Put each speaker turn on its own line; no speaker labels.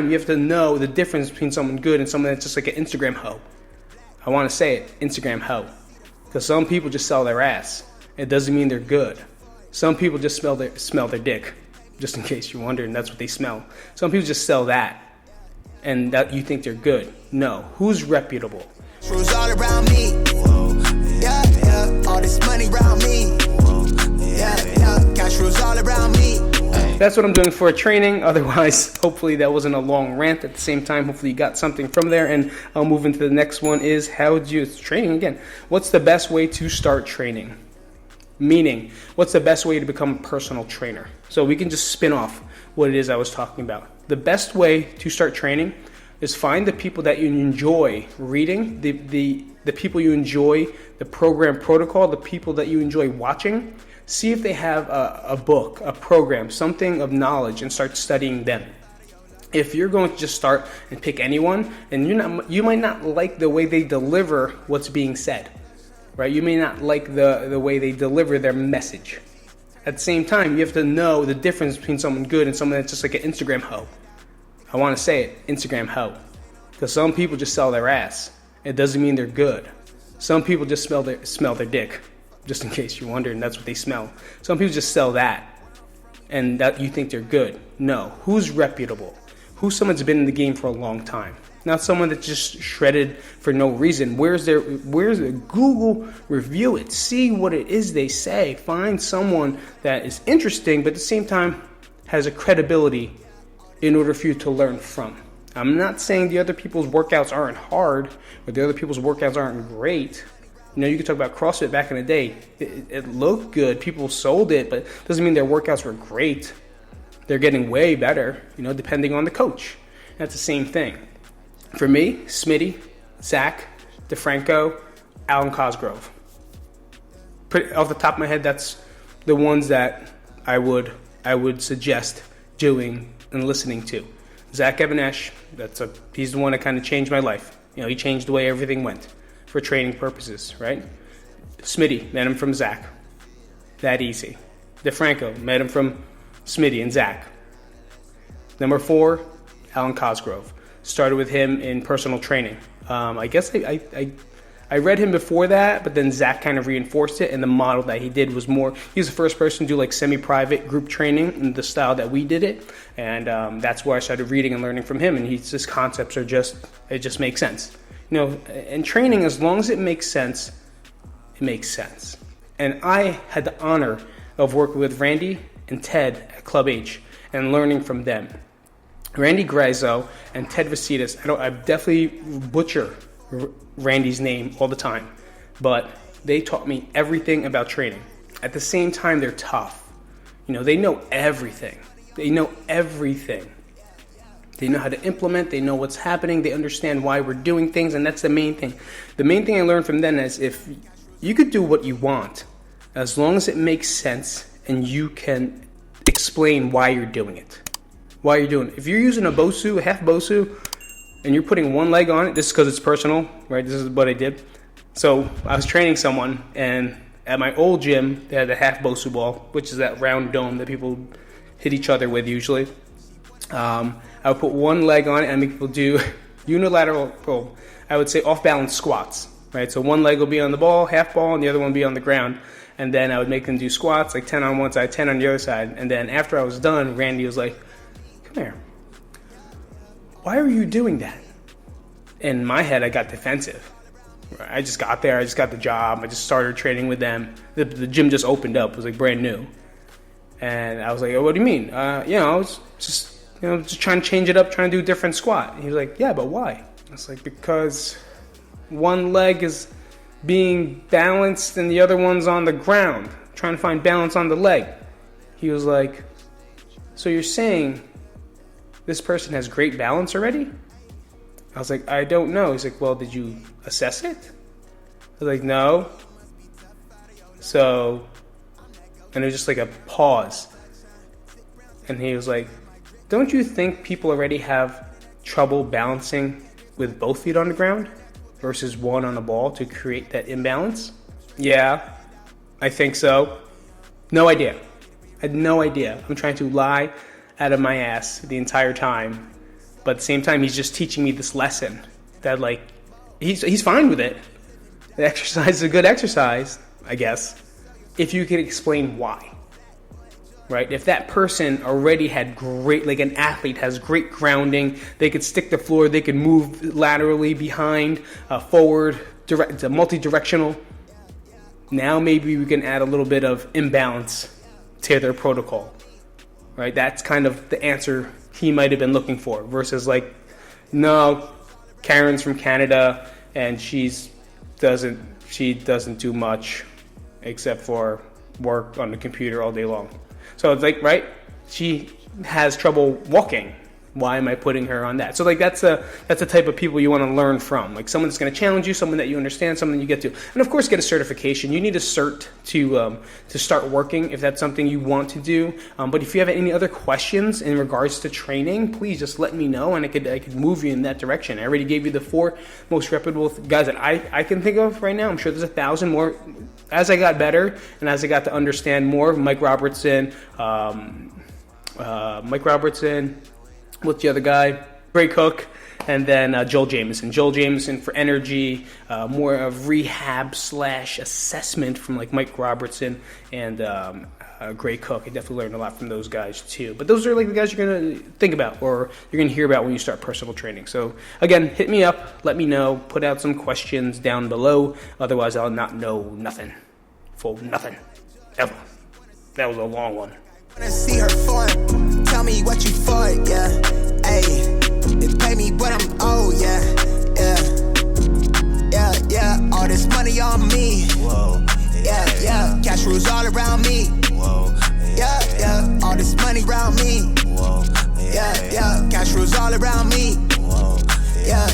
You have to know the difference between someone good and someone that's just like an Instagram hoe. I want to say it, Instagram hoe. Because some people just sell their ass. It doesn't mean they're good. Some people just smell their dick. Just in case you're wondering, that's what they smell. Some people just sell that. And that you think they're good. No. Who's reputable?
Rules all around me. Yeah, yeah. All this money around me. Yeah, yeah. Cash rules all around me.
That's what I'm doing for a training. Otherwise, hopefully that wasn't a long rant at the same time. Hopefully you got something from there. And I'll move into the next one is it's training again. What's the best way to start training? Meaning, what's the best way to become a personal trainer? So we can just spin off what it is I was talking about. The best way to start training is find the people that you enjoy reading, the people you enjoy the program protocol, the people that you enjoy watching. See if they have a book, a program, something of knowledge, and start studying them. If you're going to just start and pick anyone, and you might not like the way they deliver what's being said, right? You may not like the way they deliver their message. At the same time, you have to know the difference between someone good and someone that's just like an Instagram hoe. I want to say it, Instagram hoe. Because some people just sell their ass. It doesn't mean they're good. Some people just smell their dick. Just in case you're wondering, that's what they smell. Some people just sell that. And that you think they're good. No. Who's reputable? Who's someone that's been in the game for a long time? Not someone that's just shredded for no reason. Where's the Google review it? See what it is they say. Find someone that is interesting, but at the same time has a credibility in order for you to learn from. I'm not saying the other people's workouts aren't hard or the other people's workouts aren't great. You know, you could talk about CrossFit back in the day. It looked good. People sold it, but it doesn't mean their workouts were great. They're getting way better, depending on the coach. That's the same thing. For me, Smitty, Zach, DeFranco, Alan Cosgrove. Off the top of my head, that's the ones that I would suggest doing and listening to. Zach Evanesh, he's the one that kind of changed my life. He changed the way everything went for training purposes, right? Smitty, met him from Zach. That easy. DeFranco, met him from Smitty and Zach. Number 4, Alan Cosgrove. Started with him in personal training. I guess I read him before that, but then Zach kind of reinforced it, and the model that he did was more, he was the first person to do like semi-private group training in the style that we did it, and that's where I started reading and learning from him, and his concepts it just makes sense. And training, as long as it makes sense, it makes sense. And I had the honor of working with Randy and Ted at Club H and learning from them. Randy Grizzo and Ted Vasitas, I definitely butcher Randy's name all the time, but they taught me everything about training. At the same time, they're tough. They know everything. They know everything. They know how to implement. They know what's happening. They understand why we're doing things, and that's the main thing. The main thing I learned from them is if you could do what you want, as long as it makes sense and you can explain why you're doing it. Why you're doing it. If you're using a half Bosu, and you're putting one leg on it, this is because it's personal, right? This is what I did. So I was training someone, and at my old gym, they had a half Bosu ball, which is that round dome that people hit each other with usually. I would put one leg on it and make people do unilateral, I would say off-balance squats, right? So one leg will be on the ball, half ball, and the other one will be on the ground. And then I would make them do squats, like 10 on one side, 10 on the other side. And then after I was done, Randy was like, come here. Why are you doing that? In my head, I got defensive. I just got there. I just got the job. I just started training with them. The gym just opened up. It was like brand new. And I was like, oh, what do you mean? I was just trying to change it up, trying to do a different squat. And he was like, yeah, but why? I was like, because one leg is being balanced and the other one's on the ground, trying to find balance on the leg. He was like, so you're saying this person has great balance already? I was like, I don't know. He's like, well, did you assess it? I was like, no. So, and it was just like a pause. And he was like, don't you think people already have trouble balancing with both feet on the ground versus one on the ball to create that imbalance? Yeah, I think so. No idea. I had no idea. I'm trying to lie out of my ass the entire time But at the same time, he's just teaching me this lesson that, like, he's fine with it. The exercise is a good exercise, I guess, if you could explain why. Right? If that person already had great, like an athlete has great grounding, they could stick the floor, they could move laterally, behind, forward, direct, multi-directional. Now maybe we can add a little bit of imbalance to their protocol. Right? That's kind of the answer he might have been looking for, versus like, no, Karen's from Canada and she doesn't do much except for work on the computer all day long. So it's like, right, she has trouble walking. Why am I putting her on that? So like that's the type of people you want to learn from. Like someone that's going to challenge you, someone that you understand, someone you get to. And of course, get a certification. You need a cert to start working if that's something you want to do. But if you have any other questions in regards to training, please just let me know and I could move you in that direction. I already gave you the 4 most reputable guys that I can think of right now. I'm sure there's 1,000 more. As I got better and as I got to understand more, Mike Robertson, what's the other guy? Gray Cook, and then Joel Jameson. Joel Jameson for energy, more of rehab / assessment from like Mike Robertson and Gray Cook. I definitely learned a lot from those guys too. But those are like the guys you're going to think about or you're going to hear about when you start personal training. So again, hit me up, let me know, put out some questions down below. Otherwise, I'll not know nothing. Full nothing. Ever. That was a long one.
Wanna see her form, tell me what you for, yeah. Ayy, they pay me what I'm owed, yeah. Yeah. All this money on me. Whoa. Yeah. Cash rules all around me. Whoa. Yeah. All this money around me. Whoa. Yeah. Cash rules all around me. Whoa. Yeah.